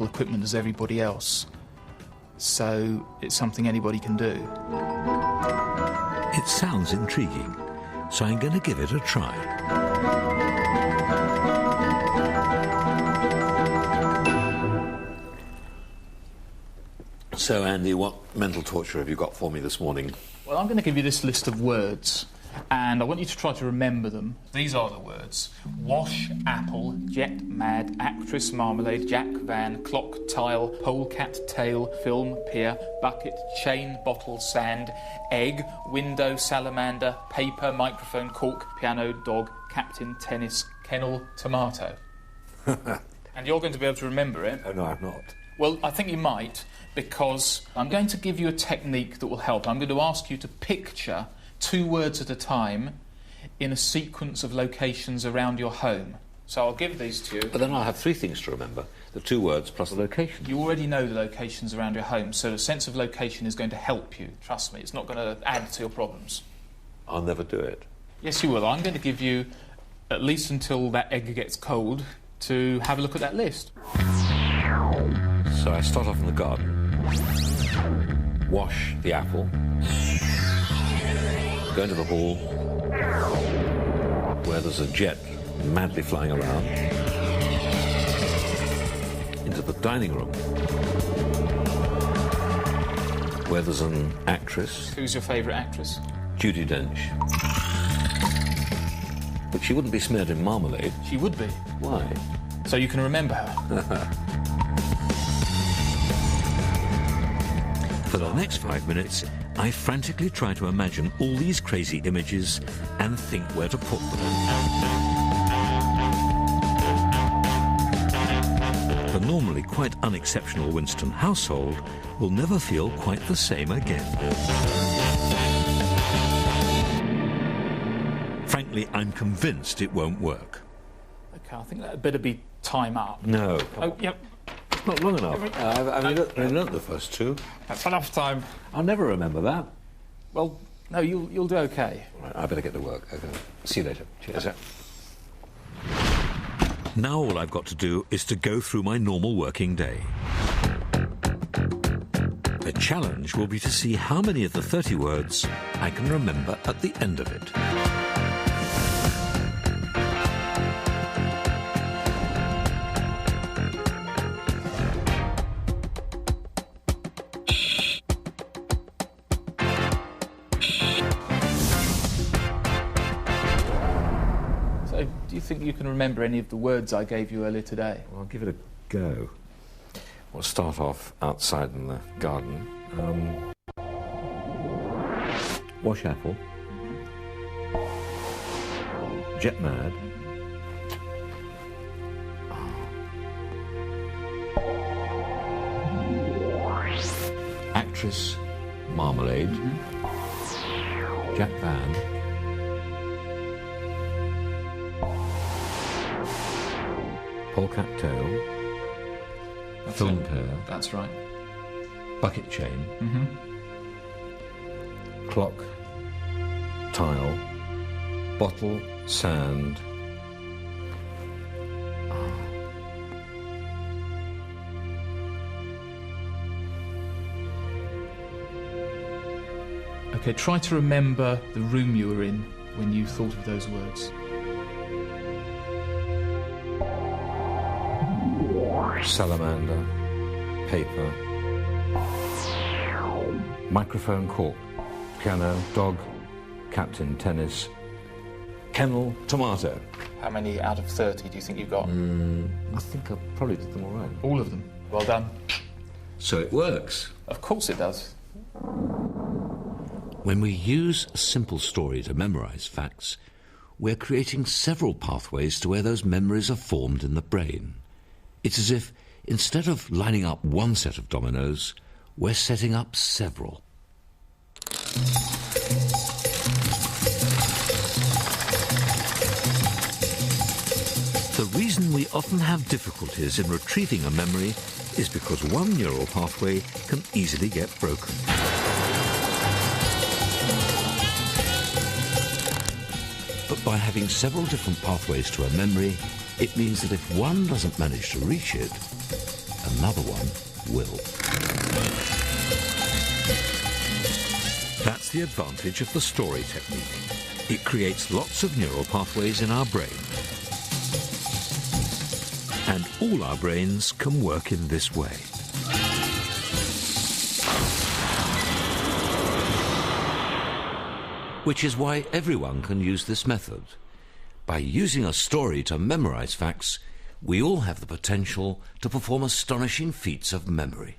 equipment as everybody else. So it's something anybody can do. It sounds intriguing, so I'm going to give it a try. So, Andy, what mental torture have you got for me this morning? Well, I'm going to give you this list of words, and I want you to try to remember them. These are the words: wash, apple, jet, mad, actress, marmalade, jack, van, clock, tile, polecat, tail, film, pier, bucket, chain, bottle, sand, egg, window, salamander, paper, microphone, cork, piano, dog, captain, tennis, kennel, tomato. And you're going to be able to remember it. Oh, no, I'm not. Well, I think you might, because I'm going to give you a technique that will help. I'm going to ask you to picture 2 words at a time in a sequence of locations around your home. So I'll give these to you. But then I'll have 3 things to remember. The 2 words plus the location. You already know the locations around your home, so the sense of location is going to help you. Trust me, it's not going to add to your problems. I'll never do it. Yes, you will. I'm going to give you, at least until that egg gets cold, to have a look at that list. So I start off in the garden, wash the apple, go into the hall, where there's a jet madly flying around, into the dining room, where there's an actress. Who's your favourite actress? Judi Dench. But she wouldn't be smeared in marmalade. She would be. Why? So you can remember her. For the next 5 minutes, I frantically try to imagine all these crazy images and think where to put them. The normally quite unexceptional Winston household will never feel quite the same again. Frankly, I'm convinced it won't work. OK, I think that better be time up. No. Oh, yep. Not long enough. I've only learnt the first 2. That's enough time. I'll never remember that. Well, no, you'll do OK. Right, I better get to work. Okay. See you later. Cheers. Now all I've got to do is to go through my normal working day. The challenge will be to see how many of the 30 words I can remember at the end of it. Do you think you can remember any of the words I gave you earlier today? Well, I'll give it a go. We'll start off outside in the garden. Wash apple. Jet mad. Actress, marmalade. Jack Van. Polecat tail, film pair. That's right. Bucket chain. Clock, tile, bottle, sand. OK, try to remember the room you were in when you thought of those words. Salamander, paper, microphone, cork, piano, dog, captain, tennis, kennel, tomato. How many out of 30 do you think you got? I think I probably did them all right. All of them. Well done. So it works. Of course it does. When we use a simple story to memorise facts, we're creating several pathways to where those memories are formed in the brain. It's as if, instead of lining up one set of dominoes, we're setting up several. The reason we often have difficulties in retrieving a memory is because one neural pathway can easily get broken. But by having several different pathways to a memory, it means that if one doesn't manage to reach it, another one will. That's the advantage of the story technique. It creates lots of neural pathways in our brain. And all our brains can work in this way. Which is why everyone can use this method. By using a story to memorize facts, we all have the potential to perform astonishing feats of memory.